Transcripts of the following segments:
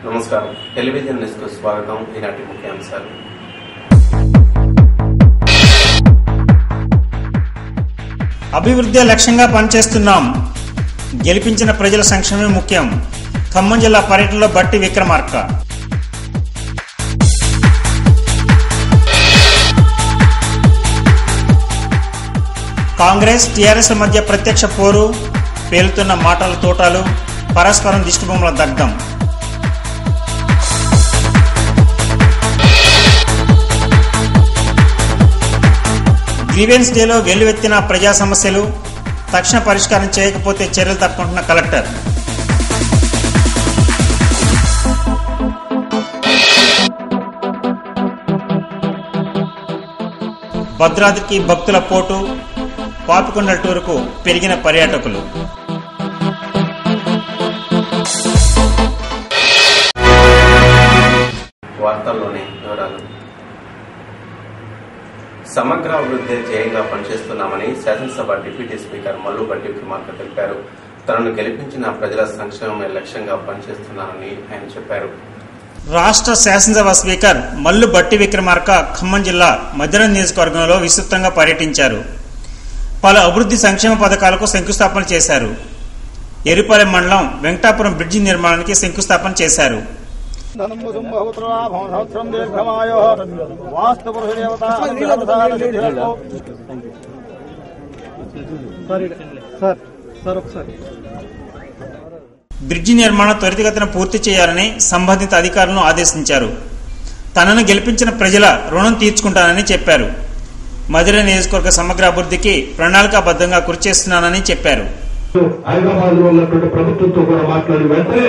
నమస్కారం television news కు స్వాగతం. ఈనాటి ముఖ్యాంశాలు. అభివృద్ధి లక్ష్యంగా పనిచేస్తున్నాం, గెలిపించిన ప్రజల సంక్షేమమే ముఖ్యం. ఖమ్మం జిల్లా పర్యటనలో బట్టి విక్రమార్క. కాంగ్రెస్ టీఆర్ఎస్ మధ్య ప్రత్యక్ష పోరు, పేలుతున్న మాటల తోటాలు, పరస్పరం దిష్టిబొమ్మల దగ్ధం. గ్రీవెన్స్ డేలో వెల్లువెత్తిన ప్రజా సమస్యలు, తక్షణ పరిష్కారం చేయకపోతే చర్యలు తప్పుకుంటున్న కలెక్టర్. భద్రాద్రికి భక్తుల పోటు, పాపికొండల టూరుకు పెరిగిన పర్యాటకులు. వార్తల్లోని వివరాలు. సమగ్ర అభివృద్ధి ధ్యేయంగా పనిచేస్తున్నామని శాసనసభ డిప్యూటీ స్పీకర్ మల్లు బట్టి విక్రమార్క తెలిపారు. తనను గెలిపించిన ప్రజల సంక్షేమమే లక్ష్యంగా పనిచేస్తున్నానని ఆయన చెప్పారు. రాష్ట్ర శాసనసభ స్పీకర్ మల్లు బట్టి విక్రమార్క ఖమ్మం జిల్లా మధ్యన నియోజకవర్గంలో విస్తృతంగా పర్యటించారు. పలు అభివృద్ధి సంక్షేమ పథకాలకు శంకుస్థాపన చేశారు. ఎరుపాలెం మండలం వెంకటాపురం బ్రిడ్జి నిర్మాణానికి శంకుస్థాపన చేశారు. బ్రిడ్జి నిర్మాణం త్వరితగతిన పూర్తి చేయాలని సంబంధిత అధికారులను ఆదేశించారు. తనను గెలిపించిన ప్రజల రుణం తీర్చుకుంటానని చెప్పారు. మధుర నియోజకవర్గ సమగ్ర అభివృద్ధికి ప్రణాళికాబద్ధంగా కృషి చేస్తున్నానని చెప్పారు. హైదరాబాద్ లో ఉన్నటువంటి ప్రభుత్వంతో కూడా మాట్లాడి వెంటనే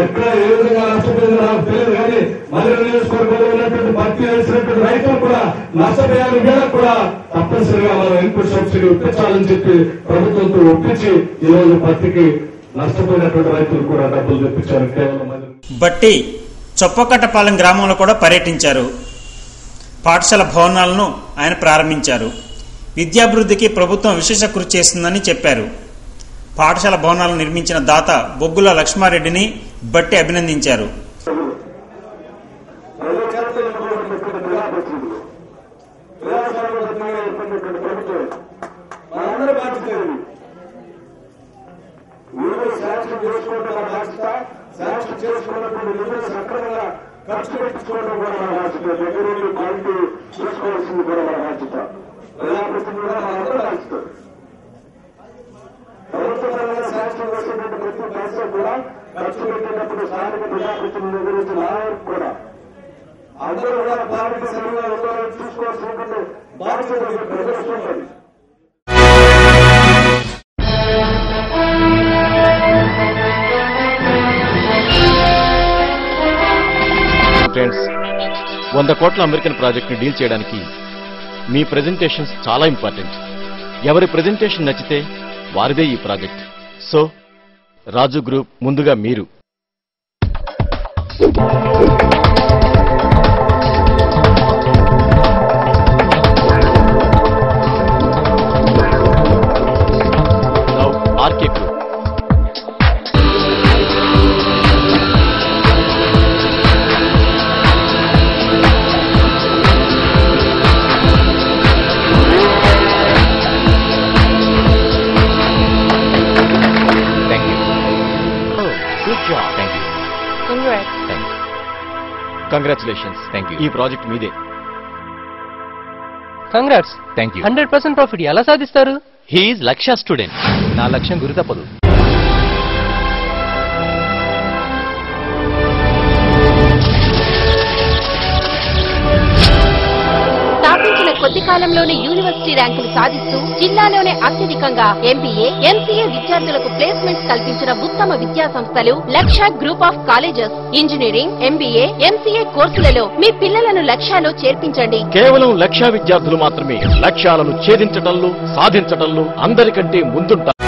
ఎక్కడ ఏ విధంగా నష్టపోయిందో నాకు తెలియదు, కానీ మధుర నియోజకవర్గంలో ఉన్నటువంటి భర్తీ చేసినటువంటి రైతులు కూడా నష్టపోయారు. వీళ్ళకు కూడా తప్పనిసరిగా మనం ఇన్పుట్ సబ్సిడీ ఇప్పించాలని చెప్పి ప్రభుత్వంతో ఒప్పించి ఈ రోజు భర్తీకి నష్టపోయినటువంటి రైతులు కూడా డబ్బులు తెప్పించారు. కేవలం బట్టి చొప్పకట్టపాలెం గ్రామంలో కూడా పర్యటించారు. పాఠశాల భవనాలను ఆయన ప్రారంభించారు. విద్యాభివృద్ధికి ప్రభుత్వం విశేష కృషి చేస్తుందని చెప్పారు. పాఠశాల భవనాలను నిర్మించిన దాత బొగ్గుల లక్ష్మారెడ్డిని బట్టి అభినందించారు. ఖర్చు పెట్టించుకోవడం కూడా మన బాధ్యత, దగ్గర క్వాలిటీ చూసుకోవాల్సింది కూడా మన బాధ్యత. ప్రజాప్రతినిధులు కూడా మనందరూ బాధ్యత. ప్రభుత్వ పరంగా శాంక్షన్ చేసేటువంటి ప్రతి పైసా కూడా ఖర్చు పెట్టేటప్పుడు స్థానిక ప్రజాప్రతినిధుల గురించి నా వరకు కూడా అందరూ కూడా పార్టీ సరిగా ఉండాలని చూసుకోవాల్సినటువంటి బాధ్యత ప్రదర్శిస్తుంది. ఫ్రెండ్స్, 100 కోట్ల అమెరికన్ ప్రాజెక్ట్ ని డీల్ చేయడానికి మీ ప్రెజెంటేషన్స్ చాలా ఇంపార్టెంట్. ఎవరి ప్రెజెంటేషన్ నచ్చితే వారిదే ఈ ప్రాజెక్ట్. సో రాజు గ్రూప్ ముందుగా మీరు RK group. Congratulations. Thank you. ఈ ప్రాజెక్ట్ మీదే. కంగ్రాట్స్. Thank you. 100% ప్రాఫిట్ ఎలా సాధిస్తారు? హీఈస్ లక్ష్య స్టూడెంట్. నా లక్ష్యం గురి తప్పదు. స్థాపించిన కొద్ది కాలంలోనే యూనివర్సిటీ ర్యాంకులు సాధిస్తూ జిల్లాలోనే అత్యధికంగా ఎంబీఏ, ఎంసీఏ విద్యార్థులకు ప్లేస్మెంట్స్ కల్పించిన ఉత్తమ విద్యా సంస్థలు లక్ష్య group of colleges. Engineering, MBA, MCA కోర్సులలో మీ పిల్లలను లక్ష్యాలో చేర్పించండి. కేవలం లక్ష్య విద్యార్థులు మాత్రమే లక్ష్యాలను ఛేదించటంలో, సాధించటంలో అందరికంటే ముందుంటారు.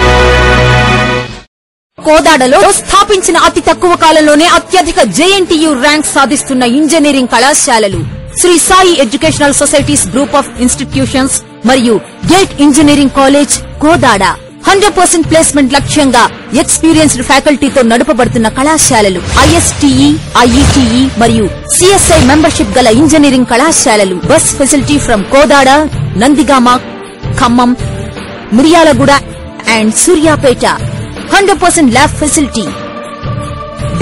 కోదాడలో స్థాపించిన అతి తక్కువ కాలంలోనే అత్యధిక జేఎన్టీయూ ర్యాంక్ సాధిస్తున్న ఇంజనీరింగ్ కళాశాలలు Sri Sai educational societies group of institutions మరియు gate engineering college Kodad. 100% placement లక్ష్యంగా ఎక్స్పీరియన్స్డ్ ఫ్యాకల్టీతో నడుపబడుతున్న కళాశాలలు. ఐఎస్టీఈ, ఐఈటీఈ మరియు సిఎస్ఐ మెంబర్షిప్ గల ఇంజనీరింగ్ కళాశాలలు. Bus facility from Kodad, Nandigama, Khammam, Miryalaguda and Suryapet. 100% lab facility.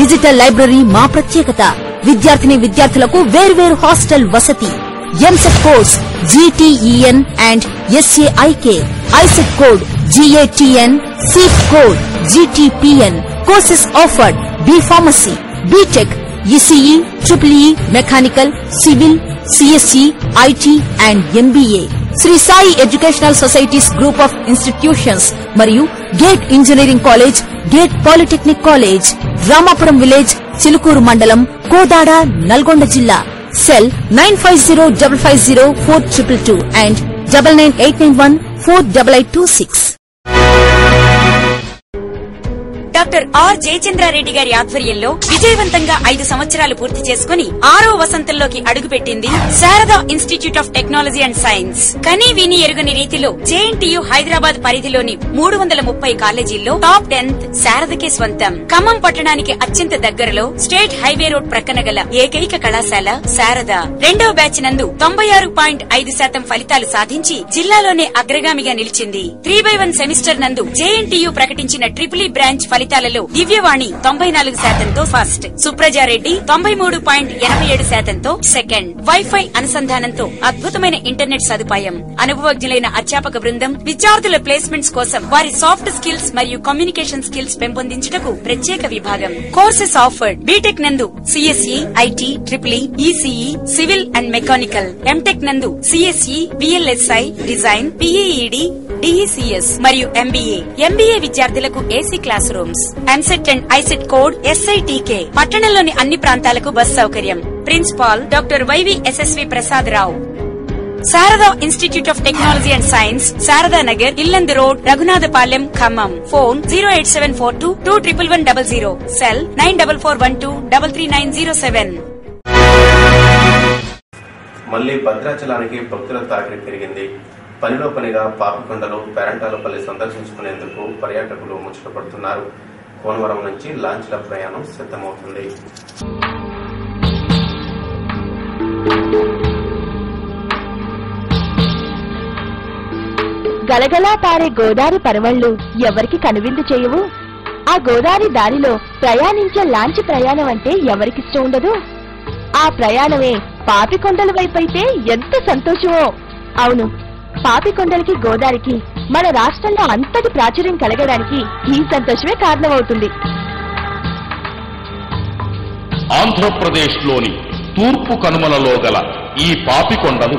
Digital library మా ప్రత్యేకత. విద్యార్థులకు వేర్వేరు హాస్టల్ వసతి. EAMCET course GTEN and SAIK. ICET code GATN. Seat code GTPN. Courses offered B Pharmacy, BTech, ECE, EEE, Mechanical, Civil, CSE, IT and MBA. Sri Sai educational societies group of institutions మరియు gate engineering college, gate polytechnic college. Ramapuram village, Chilukuru మండలం, కోదాడ, నల్గొండ జిల్లా. Cell 9505504222 and 9989148826. Doctor R Jayachandra Reddy గారి ఆధ్వర్యంలో విజయవంతంగా 5 సంవత్సరాలు పూర్తి చేసుకుని 6వ వసంతంలోకి అడుగుపెట్టింది Sharada institute of technology and science. కనీ విని ఎరుగని రీతిలో జేఎన్టీయూ హైదరాబాద్ పరిధిలోని 330 కాలేజీల్లో టాప్ 10th శారదకే స్వంతం. ఖమ్మం పట్టణానికి అత్యంత దగ్గరలో స్టేట్ హైవే రోడ్ ప్రక్కన గల ఏకైక కళాశాల శారద. 2వ బ్యాచ్ నందు 96.5% ఫలితాలు సాధించి జిల్లాలోనే అగ్రగామిగా నిలిచింది. 3/1 సెమిస్టర్ నందు జేఎన్టీయూ ప్రకటించిన ట్రిపుల్ బ్రాంచ్ ఫలితాలలో దివ్యవాణి 94%తో ఫస్ట్, సుప్రజారెడ్డి 93.87%తో సెకండ్. వైఫై అనుసంధానంతో అద్భుతమైన ఇంటర్నెట్ సదుపాయం, అనుభవజ్ఞులైన అధ్యాపక బృందం విద్యార్థుల ప్లేస్మెంట్స్ కోసం వారి సాఫ్ట్ స్కిల్స్ మరియు కమ్యూనికేషన్ స్కిల్స్ పెంపొందించుటకు ప్రత్యేక విభాగం. కోర్సెస్ ఆఫర్డ్ బీటెక్ నందు CSE, IT, triple ECE, civil and mechanical. M Tech నందు CSE, VLSI, design, PEED, DECS మరియు ఎంబీఏ. ఎంబీఏ విద్యార్థులకు AC classrooms. EAMCET and ICET code SITK. పట్టణంలోని అన్ని ప్రాంతాలకు బస్ సౌకర్యం. Principal doctor YVSSV Prasad Rao. Sharada institute of technology and science, Sharada Nagar, Yellandu road, Raghunathapalem, Khammam. Phone 08742211100. Cell 9441233907. మళ్లీ భద్రాచలానికి భక్తుల తాకిడి పెరిగింది. పనిలో పనిగా పాపికొండలు, పేరంటాలపల్లి సందర్శించుకునేందుకు పర్యాటకులు ముచ్చటపడుతున్నారు. కోనవరం నుంచి లాంచ్ల ప్రయాణం సిద్ధమవుతుంది. గలగలా పారే గోదావరి పరవళ్లు ఎవరికి కనువిందు చేయవు? ఆ గోదావరి దారిలో ప్రయాణించే లాంచ్ ప్రయాణం అంటే ఎవరికిష్టం ఉండదు? ఆ ప్రయాణమే పాపికొండల వైపైతే ఎంత సంతోషమో. అవును, పాపికొండలకి గోదావరికి మన రాష్ట్రంలో అంతటి ప్రాచుర్యం కలగడానికి ఈ సంతోషమే కారణమవుతుంది. ఆంధ్రప్రదేశ్లోని తూర్పు కనుమలలో గల ఈ పాపికొండలు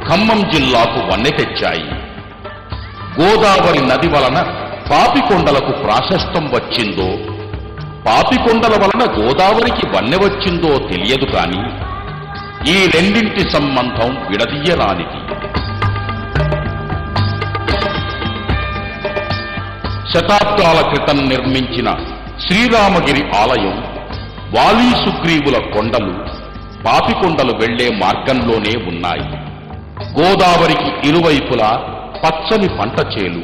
ఖమ్మం జిల్లాకు వన్నె తెచ్చాయి. గోదావరి నది వలన పాపికొండలకు ప్రాశస్త్యం వచ్చిందో, పాపికొండల వలన గోదావరికి వన్నె వచ్చిందో తెలియదు కాని ఈ రెండింటి సంబంధం విడదీయరానిది. శతాబ్దాల క్రితం నిర్మించిన శ్రీరామగిరి ఆలయం, వాలి సుగ్రీవుల కొండలు పాపికొండలు వెళ్లే మార్గంలోనే ఉన్నాయి. గోదావరికి ఇరువైపులా పచ్చని పంట చేలు,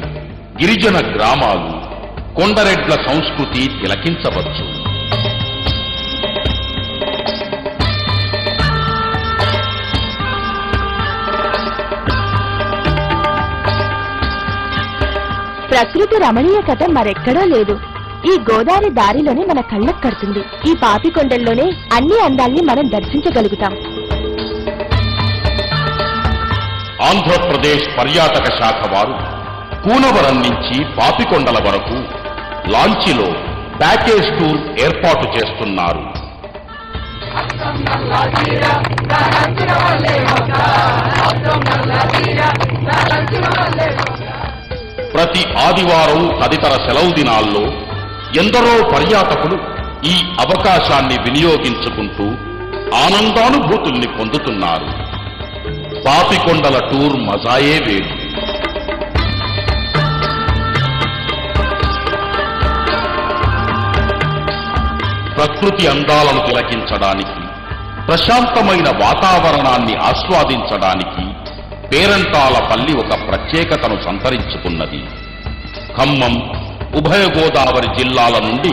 గిరిజన గ్రామాలు, కొండరెడ్ల సంస్కృతి తిలకించవచ్చు. ప్రకృతి రమణీయకత మరెక్కడా లేదు. ఈ గోదావరి దారిలోనే మన కళ్ళకు కడుతుంది. ఈ పాపికొండల్లోనే అన్ని అందాల్ని మనం దర్శించగలుగుతాం. ఆంధ్రప్రదేశ్ పర్యాటక శాఖ వారు కూనవరం నుంచి పాపికొండల వరకు లాంచీలో ప్యాకేజ్ టూర్ ఏర్పాటు చేస్తున్నారు. ప్రతి ఆదివారం తదితర సెలవు దినాల్లో ఎందరో పర్యాటకులు ఈ అవకాశాన్ని వినియోగించుకుంటూ ఆనందానుభూతుల్ని పొందుతున్నారు. పాపికొండల టూర్ మజాయే వేరు. ప్రకృతి అందాలను తిలకించడానికి, ప్రశాంతమైన వాతావరణాన్ని ఆస్వాదించడానికి పేరంటాలపల్లి ఒక ప్రత్యేకతను సంతరించుకున్నది. ఖమ్మం, ఉభయ గోదావరి జిల్లాల నుండి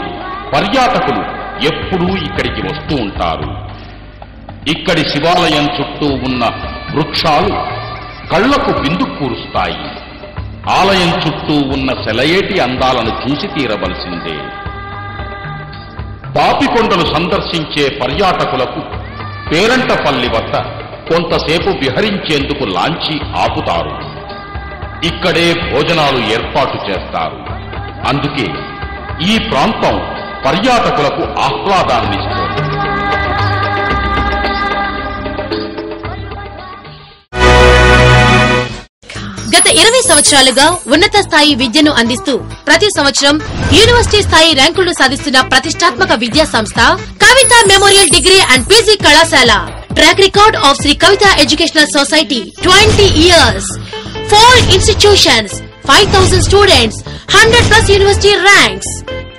పర్యాటకులు ఎప్పుడూ ఇక్కడికి వస్తూ ఉంటారు. ఇక్కడి శివాలయం చుట్టూ ఉన్న వృక్షాలు కళ్లకు బిందు కూరుస్తాయి. ఆలయం చుట్టూ ఉన్న సెలయేటి అందాలను చూసి తీరవలసిందే. పాపికొండలు సందర్శించే పర్యాటకులకు పేరంటపల్లి వద్ద కొంతసేపు విహరించేందుకు లాంచీ ఆపుతారు. ఇక్కడే భోజనాలు ఏర్పాటు చేస్తారు. అందుకే ఈ ప్రాంతం పర్యాటకులకు ఆహ్లాదాన్నిస్తుంది. గత 20 సంవత్సరాలుగా ఉన్నత స్థాయి విద్యను అందిస్తూ ప్రతి సంవత్సరం యూనివర్సిటీ స్థాయి ర్యాంకులు సాధిస్తున్న ప్రతిష్టాత్మక విద్యా సంస్థ Kavitha memorial degree and PG కళాశాల. Track record of Shri Kavitha educational society 20 years, 4 institutions, 5,000 students, 100+ university ranks.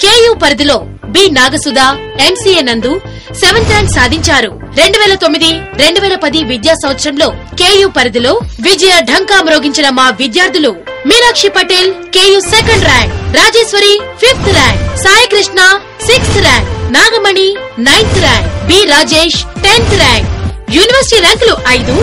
KU పరిధిలో బి నాగసుధ ఎంసీఏ నందు 7th ర్యాంక్ సాధించారు. 2009-2010 విద్యా సంవత్సరంలో కేయూ పరిధిలో విజయ ఢంకా మ్రోగించిన మా విద్యార్థులు Meenakshi Patel KU 2nd rank, Rajeshwari 5th rank, Sai Krishna 6th rank, Nagamani 9th rank, B Rajesh 10th rank. University ర్యాంకులు 5,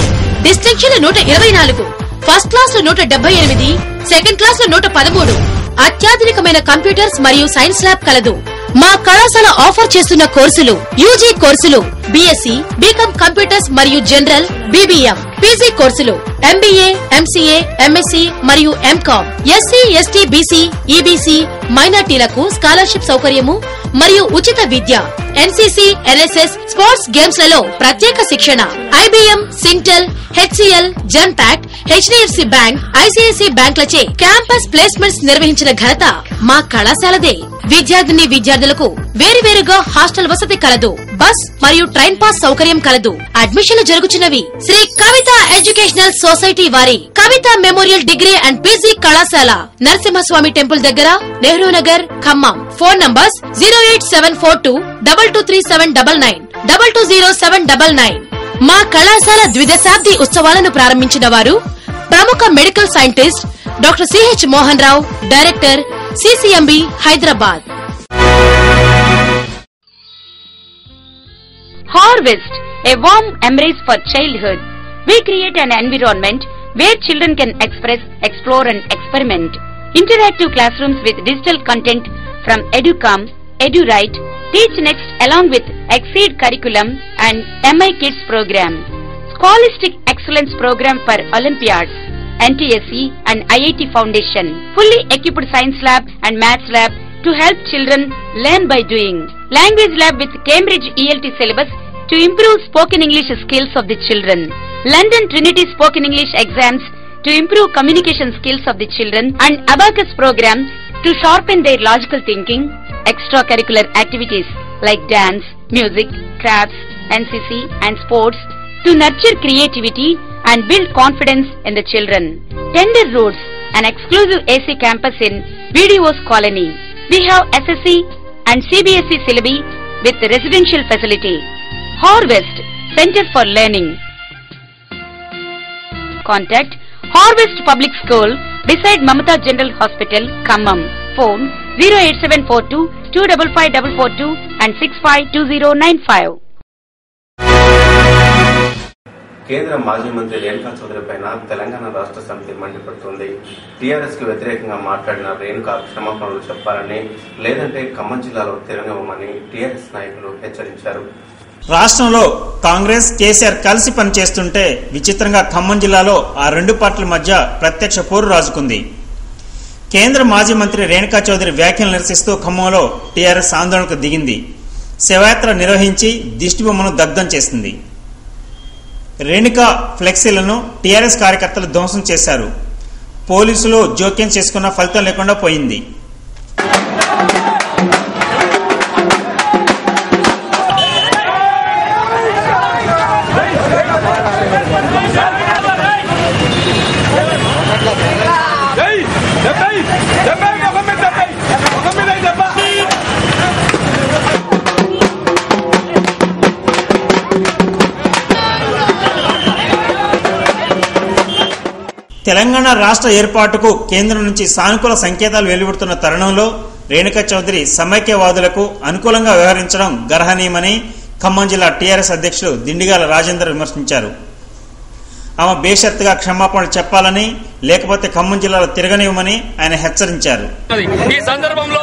డిస్టింక్షన్లు 124, ఫస్ట్ క్లాస్ లో 178, సెకండ్ క్లాస్ లో 113. అత్యాధునికమైన కంప్యూటర్స్ మరియు సైన్స్ ల్యాబ్ కలదు. మా కళాశాల ఆఫర్ చేస్తున్న కోర్సులు యూజీ కోర్సులు బీఎస్సీ, బీకామ్ కంప్యూటర్స్ మరియు జనరల్, బీబీఎం, పీజీ కోర్సులు ఎంబీఏ, ఎంసీఏ, ఎంఎస్సీ మరియు MCom. SC, ST, BC, EBC మైనార్టీలకు స్కాలర్షిప్ సౌకర్యము మరియు ఉచిత విద్య. ఎన్సీసీ, ఎన్ఎస్ఎస్, స్పోర్ట్స్ గేమ్స్ లలో ప్రత్యేక శిక్షణ. IBM, Syntel, HCL, Genpact, HDFC bank, ICICI బ్యాంకులచే క్యాంపస్ ప్లేస్మెంట్స్ నిర్వహించిన ఘనత మా కళాశాలదే. విద్యార్థులకు వేరువేరుగా హాస్టల్ వసతి కలదు. బస్ మరియు ట్రైన్ పాస్ సౌకర్యం కలదు. అడ్మిషన్లు జరుగుతున్నవి శ్రీ కవిత ఎడ్యుకేషనల్ సొసైటీ వారి Kavitha memorial degree and PG కళాశాల, నరసింహస్వామి టెంపుల్ దగ్గర, నెహ్రూ నగర్, ఖమ్మం. Phone numbers 08742223799, 220799. మా కళాశాల ద్విదశాబ్ది ఉత్సవాలను ప్రారంభించిన వారు ప్రముఖ medical scientist doctor CH Mohan Rao, director CCMB, Hyderabad. Harvest, a warm embrace for childhood. We create an environment where children can express, explore and experiment. Interactive classrooms with digital content from EduCom, EduRite, Teach Next along with Exceed curriculum and MI Kids program. Scholastic excellence program for Olympiads, NTSE and IIT Foundation. Fully equipped science lab and maths lab to help children learn by doing. Language lab with Cambridge ELT syllabus to improve spoken English skills of the children. London Trinity spoken English exams to improve communication skills of the children, and Abacus program to sharpen their logical thinking. Extracurricular activities like dance, music, crafts, NCC and sports to nurture creativity and build confidence in the children. Tender roads, an exclusive AC campus in BDO's colony. We have SSC and CBSE syllabi with residential facility. Harvest, Center for Learning. Contact Harvest Public School beside Mamata General Hospital, Khammam. Phone 08742 255442 and 652095. కేంద్ర మాజీ మంత్రి రేణుకా చౌదరి పైన తెలంగాణ రాష్ట్ర సమితి మండిపడుతుంది. TRS కు వ్యతిరేకంగా మాట్లాడిన రేణుకా క్షమాపణలు చెప్పాలని, లేదంటే ఖమ్మం జిల్లాలో తిరగనివ్వమని టీఆర్ఎస్ నాయకులు హెచ్చరించారు. రాష్ట్రంలో కాంగ్రెస్, కేసీఆర్ కలిసి పనిచేస్తుంటే విచిత్రంగా ఖమ్మం జిల్లాలో ఆ రెండు పార్టీల మధ్య ప్రత్యక్ష పోరు రాజుకుంది. కేంద్ర మాజీ మంత్రి రేణుకా చౌదరి వ్యాఖ్యలు నిరసిస్తూ ఖమ్మంలో టీఆర్ఎస్ ఆందోళనకు దిగింది. శవయాత్ర నిర్వహించి దిష్టిబొమ్మను దగ్ధం చేసింది. రేణుకా ఫ్లెక్సీలను టీఆర్ఎస్ కార్యకర్తలు ధ్వంసం చేశారు. పోలీసులు జోక్యం చేసుకున్న ఫలితం లేకుండా పోయింది. తెలంగాణ రాష్ట్ర ఏర్పాటుకు కేంద్రం నుంచి సానుకూల సంకేతాలు వెలువడుతున్న తరుణంలో రేణుకా చౌదరి సమైక్యవాదులకు అనుకూలంగా వ్యవహరించడం గర్హనీయమని ఖమ్మం జిల్లా టీఆర్ఎస్ అధ్యక్షుడు దిండిగాల రాజేందర్ విమర్శించారు. ఆమె బేషరతుగా క్షమాపణలు చెప్పాలని, లేకపోతే ఖమ్మం జిల్లాలో తిరగనివ్వమని ఆయన హెచ్చరించారు. ఈ సందర్భంలో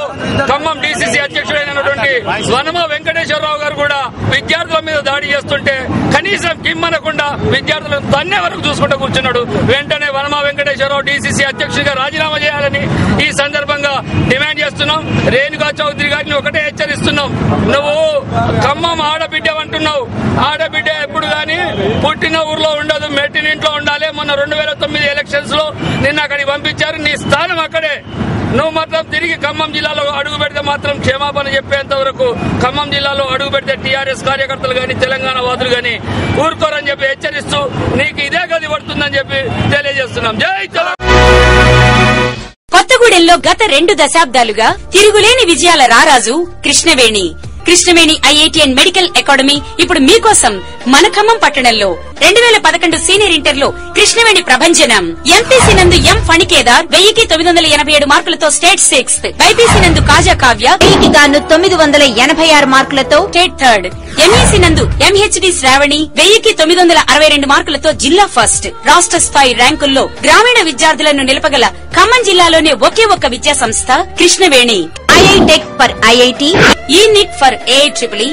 ఖమ్మం డీసీసీ అధ్యక్షుడైనటువంటి వనమ వెంకటేశ్వరరావు గారు కూడా విద్యార్థుల మీద దాడి చేస్తుంటే కనీసం కిమ్మనకుండా విద్యార్థులను తన్నే వరకు చూసుకుంటూ కూర్చున్నాడు. వెంటనే వనమ వెంకటేశ్వరరావు డీసీసీ అధ్యక్షుడిగా రాజీనామా చేయాలని ఈ సందర్భంగా డిమాండ్ చేస్తున్నాం. రేణుకా చౌదరి గారిని ఒకటే హెచ్చరిస్తున్నాం, నువ్వు ఖమ్మం ఆడబిడ్డ అంటున్నావు. ఆడబిడ్డ ఎప్పుడు గాని పుట్టిన ఊర్లో ఉండదు, మెట్టినింట్లో ఉండాలి. మొన్న 2009 ఎలక్షన్స్ లో నిన్న అక్కడికి పంపించారు. నీ స్థానం అక్కడే. నువ్వు మాత్రం తిరిగి ఖమ్మం జిల్లాలో అడుగు పెడితే మాత్రం క్షమాపణ చెప్పేంత వరకు ఖమ్మం జిల్లాలో అడుగు పెడితే టీఆర్ఎస్ కార్యకర్తలు గాని తెలంగాణ వాదులు గాని ఊరుకోరని చెప్పి హెచ్చరిస్తూ నీకు ఇదే గది పడుతుందని చెప్పి తెలియజేస్తున్నాం. జై తెలంగాణ. కొత్తగూడెంలో గత 2 దశాబ్దాలుగా తిరుగులేని విజయాల రారాజు Krishnaveni. Krishnaveni IIT and medical academy ఇప్పుడు మీకోసం మన ఖమ్మం పట్టణంలో 2011 సీనియర్ ఇంటర్ లో కృష్ణవేణి ప్రభంజనం. ఎంపీసీ నందు ఎం ఫణికేదార్ 1987 మార్కులతో స్టేట్ 6th. బైపీసీ నందు కాజా కావ్య 986 మార్కులతో స్టేట్ 3rd. ఎంఈసీ నందు ఎంహెచ్డి శ్రావణి 1962 మార్కులతో జిల్లా 1st. రాష్ట్ర స్థాయి ర్యాంకుల్లో గ్రామీణ విద్యార్థులను నిలపగల ఖమ్మం జిల్లాలోనే ఒకే ఒక్క విద్యా సంస్థ Krishnaveni. IITech for IIT, eNIT for AI triple,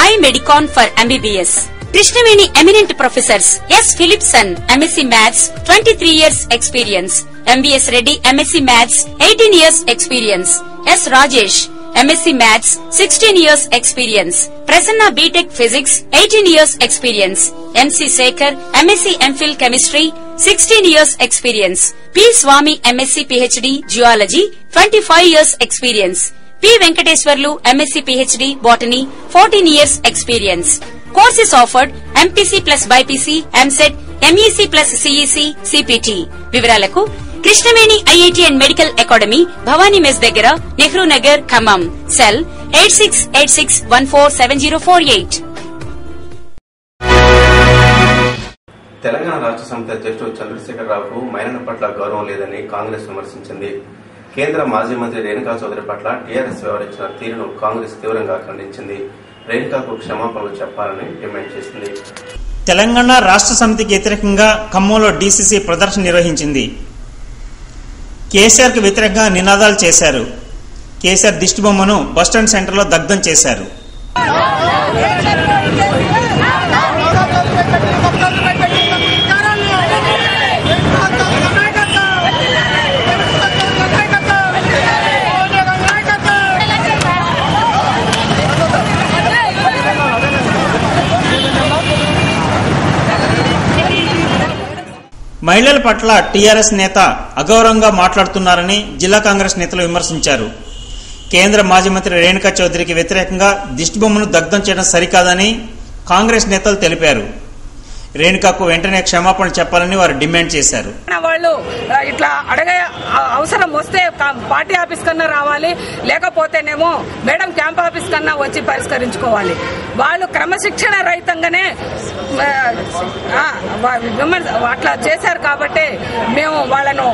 I Medicon for MBBS. Krishnaveni eminent professors S Philipson MSc maths 23 years experience. MBS Reddy MSc maths 18 years experience. S Rajesh MSc maths 16 years experience. Prasanna BTech physics 18 years experience. MC Sekhar MSc MPhil chemistry 16 years experience. P Swamy MSc PhD geology 25 years experience. P Venkateswarlu MSc PhD botany 14 years experience. Courses offered MPC plus BiPC, EAMCET, MEC plus CEC, CPT. వివరాలకు Krishnaveni IIT and medical academy, Bhavani mess దగ్గర, Nehru Nagar, Khammam. Cell 8686147048. Telangana Rashtra Samithi అధ్యక్షుడు చంద్రశేఖరరావుకు మహిళల పట్ల గౌరవం లేదని కాంగ్రెస్ విమర్శించింది. కేంద్ర మాజీ మంత్రి రేణుకా చౌదరి పట్ల టీఆర్ఎస్ వ్యవహరించిన తీరును కాంగ్రెస్ తీవ్రంగా ఖండించింది. రేణుకాకు క్షమాపణలు చెప్పాలని డిమాండ్ చేసింది. తెలంగాణ రాష్ట్ర సమితికి వ్యతిరేకంగా ఖమ్మంలో డీసీసీ ప్రదర్శన నిర్వహించింది. కేసీఆర్ కు వ్యతిరేకంగా నినాదాలు చేశారు. కేసీఆర్ దిష్టిబొమ్మను బస్టాండ్ సెంటర్లో దగ్ధం చేశారు. మహిళల పట్ల టీఆర్ఎస్ నేత అగౌరవంగా మాట్లాడుతున్నారని జిల్లా కాంగ్రెస్ నేతలు విమర్శించారు. కేంద్ర మాజీ మంత్రి రేణుకా చౌదరికి వ్యతిరేకంగా దిష్టిబొమ్మను దగ్ధం చేయడం సరికాదని కాంగ్రెస్ నేతలు తెలిపారు. రేణుకాకు వెంటనే క్షమాపణ చెప్పాలని వారు డిమాండ్ చేశారు. వాళ్ళు ఇట్లా అడగే అవసరం వస్తే పార్టీ ఆఫీస్ కన్నా రావాలి, లేకపోతేనేమో మేడం క్యాంప్ ఆఫీస్ కన్నా వచ్చి పరిష్కరించుకోవాలి. వాళ్ళు క్రమశిక్షణ రహితంగానే అట్లా చేశారు కాబట్టి మేము వాళ్ళను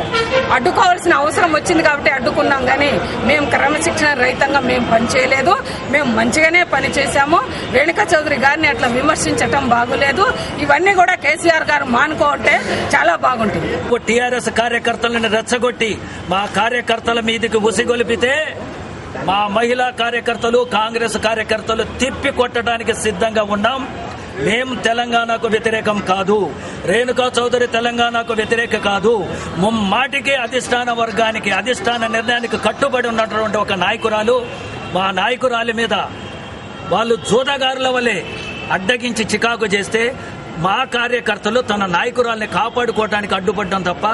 అడ్డుకోవాల్సిన అవసరం వచ్చింది కాబట్టి అడ్డుకున్నాం. కానీ మేము క్రమశిక్షణ రహితంగా మేము పనిచేయలేదు, మేము మంచిగానే పనిచేశాము. రేణుకా చౌదరి గారిని అట్లా విమర్శించటం బాగులేదు. ఇవన్నీ కూడా కేసీఆర్ గారు మానుకోవటే చాలా బాగుంటుంది. టీఆర్ఎస్ కార్యకర్తలను రెచ్చగొట్టి మా కార్యకర్తల మీదకి ఉసిగొలిపితే మా మహిళా కార్యకర్తలు, కాంగ్రెస్ కార్యకర్తలు తిప్పి కొట్టడానికి సిద్ధంగా ఉన్నాం. మేము తెలంగాణకు వ్యతిరేకం కాదు, రేణుకా చౌదరి తెలంగాణకు వ్యతిరేక కాదు. ముమ్మాటికి అధిష్టాన వర్గానికి, అధిష్టాన నిర్ణయానికి కట్టుబడి ఉన్నటువంటి ఒక నాయకురాలు. మా నాయకురాలి మీద వాళ్ళు జూదగారుల వల్లే అడ్డగించి చికాకు చేస్తే మా కార్యకర్తలు తన నాయకురాల్ని కాపాడుకోవడానికి అడ్డుపడ్డం తప్ప,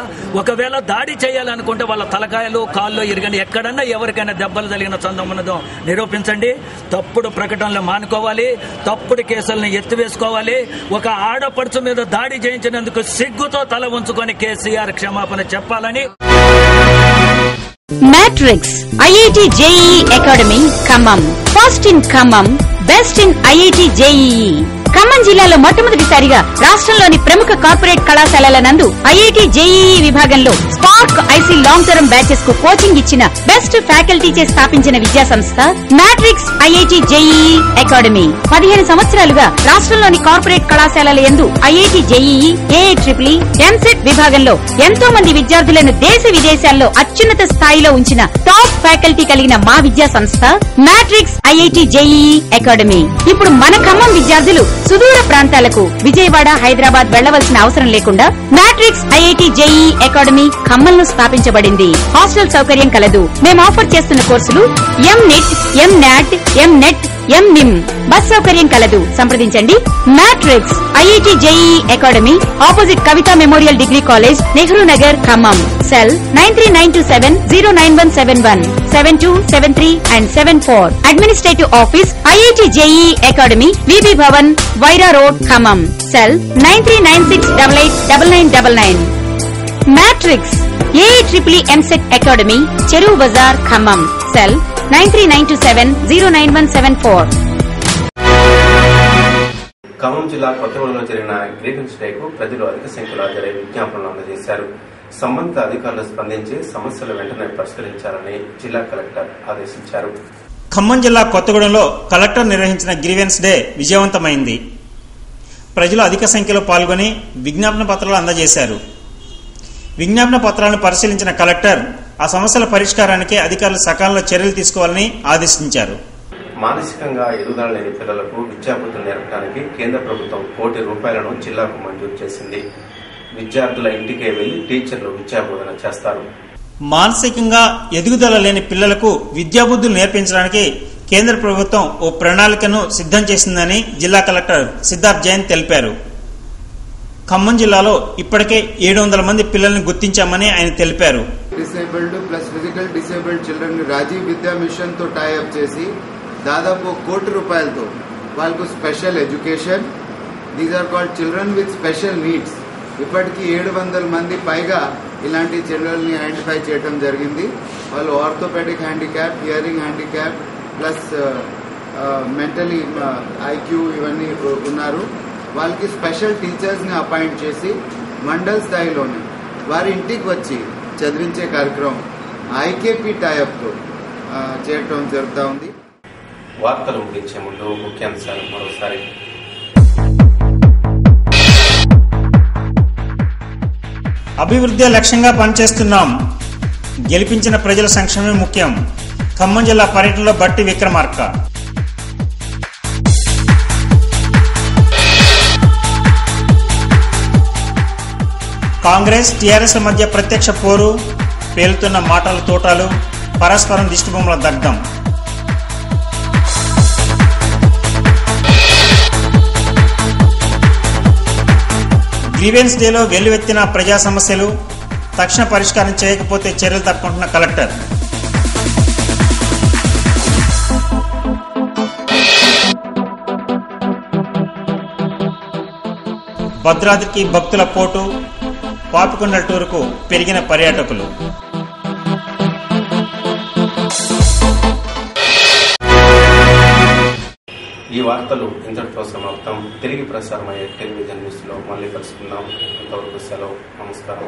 ఒకవేళ దాడి చేయాలనుకుంటే వాళ్ళ తలకాయలు కాళ్ళు ఇరగని ఎక్కడన్నా ఎవరికైనా దెబ్బలు తగిలిన చందం ఉన్నదో నిరూపించండి. తప్పుడు ప్రకటనలు మానుకోవాలి, తప్పుడు కేసులను ఎత్తివేసుకోవాలి. ఒక ఆడపడుచు మీద దాడి చేయించినందుకు సిగ్గుతో తల ఉంచుకొని కేసీఆర్ క్షమాపణ చెప్పాలని. Matrix IIT JEE academy Khammam. First in Khammam, best in IIT JEE. Khammam జిల్లాలో మొట్టమొదటిసారిగా రాష్ట్రంలోని ప్రముఖ కార్పొరేట్ కళాశాలల నందు ఐఐటి జేఈఈ విభాగంలో Spark IC long term batches కు కోచింగ్ ఇచ్చిన బెస్ట్ ఫ్యాకల్టీచే స్థాపించిన విద్యా సంస్థ మ్యాట్రిక్స్ ఐఐటి జేఈఈ అకాడమీ. 15 సంవత్సరాలుగా రాష్ట్రంలోని కార్పొరేట్ కళాశాలల యందు ఐఐటి జేఈఈ, ఏఐట్రిపుల్, ఎంసెట్ విభాగంలో ఎంతో మంది విద్యార్థులను దేశ విదేశాల్లో అత్యున్నత స్థాయిలో ఉంచిన టాప్ ఫ్యాకల్టీ కలిగిన మా విద్యా సంస్థ మ్యాట్రిక్స్ ఐఐటి జేఈఈ అకాడమీ. ఇప్పుడు మన ఖమ్మం విద్యార్థులు సుదూర ప్రాంతాలకు విజయవాడ, హైదరాబాద్ వెళ్లవలసిన అవసరం లేకుండా మ్యాట్రిక్స్ ఐఐటి జేఈఈ అకాడమీ ఖమ్మంలో స్థాపించబడింది. హాస్టల్ సౌకర్యం కలదు. మేము ఆఫర్ చేస్తున్న కోర్సులు ఎంనిట్, ఎంనాట్, ఎంనెట్, ఎంనిమ్. బస్ సౌకర్యం కలదు. సంప్రదించండి Matrix IIT JEE academy, opposite Kavitha memorial degree college, Nehru Nagar, Khammam. Cell 9392709171, 7273 and 74. Administrative office IIT JEE academy, VB Bhavan, Wyra road, Khammam. Cell 9396889999. Matrix AI triple EAMCET academy, Cheruvu Bazaar, Khammam. Cell 9392709174. Khammam జిల్లా కొత్తగూడెంలో జరిగిన గ్రీవెన్స్ డేకు ప్రజలు అధిక సంఖ్యలో హాజరై విజ్ఞాపనలు అందజేశారు. సంబంధిత అధికారులు స్పందించి సమస్యలు వెంటనే పరిష్కరించాలని జిల్లా కలెక్టర్ ఆదేశించారు. ఖమ్మం జిల్లా కొత్తగూడెంలో కలెక్టర్ నిర్వహించిన గ్రీవెన్స్ డే విజయవంతమైంది. ప్రజలు అధిక సంఖ్యలో పాల్గొని విజ్ఞాపన పత్రాలు అందజేశారు. విజ్ఞాపన పత్రాలను పరిశీలించిన కలెక్టర్ ఆ సమస్యల పరిష్కారానికి అధికారులు సకాలంలో చర్యలు తీసుకోవాలని ఆదేశించారు. మానసికంగా ఎదుగుదల లేని పిల్లలకు విద్యాబుద్ధులు నేర్పడానికి కేంద్ర ప్రభుత్వం ₹1 కోటి జిల్లాకు మంజూరు చేసింది. విద్యార్థుల ఇంటికే వెళ్లి టీచర్లు విద్యాబోధన చేస్తారు. మానసికంగా ఎదుగుదల లేని పిల్లలకు విద్యాబుద్ధులు నేర్పించడానికి కేంద్ర ప్రభుత్వం ఓ ప్రణాళికను సిద్ధం చేసిందని జిల్లా కలెక్టర్ సిద్ధార్థ్ జైన్ తెలిపారు. ఖమ్మం జిల్లాలో ఇప్పటికే 700 మంది పిల్లల్ని గుర్తించామని ఆయన తెలిపారు. Disabled plus physical disabled children Rajiv విద్యా మిషన్ తో టైఅప్ చేసి దాదాపు ₹1 కోటి వాళ్ళకు special education, these are called children with special needs. ఇప్పటికీ 700 మంది పైగా ఇలాంటి చిల్డ్రన్ ని ఐడెంటిఫై చేయడం జరిగింది. వాళ్ళు orthopaedic handicap, hearing handicap plus mentally IQ ఇవన్నీ ఉన్నారు. వాళ్ళకి స్పెషల్ టీచర్స్ ని అపాయింట్ చేసి మండల్ స్థాయిలోనే వారి ఇంటికి వచ్చి చదివించే కార్యక్రమం ఐకేపీ టైఅప్ తో చేయటం జరుగుతూ ఉంది. వార్తలు ముగించే ముందు ముఖ్యాంశాలు మరోసారి. అభివృద్ధి లక్ష్యంగా పనిచేస్తున్నాం, గెలిపించిన ప్రజల సంక్షేమమే ముఖ్యం. ఖమ్మం జిల్లా పర్యటనలో బట్టి విక్రమార్క. కాంగ్రెస్ టీఆర్ఎస్ మధ్య ప్రత్యక్ష పోరు, పేలుతున్న మాటల తోటాలు, పరస్పరం దిష్టిబొమ్మల దగ్ధం. గ్రీవెన్స్ డేలో వెల్లువెత్తిన ప్రజా సమస్యలు, తక్షణ పరిష్కారం చేయకపోతే చర్యలు తప్పుకుంటున్న కలెక్టర్. భద్రాద్రికి భక్తుల పోటు, పాపికొండల టూరుకు పెరిగిన పర్యాటకులు. ఈ వార్తలు ఇంతటితో సమాప్తం. తిరిగి ప్రసారమయ్యే టెలివిజన్ న్యూస్ లో మళ్ళీ కలుసుకుందాం. అంతవరకు సెలవు. నమస్కారం.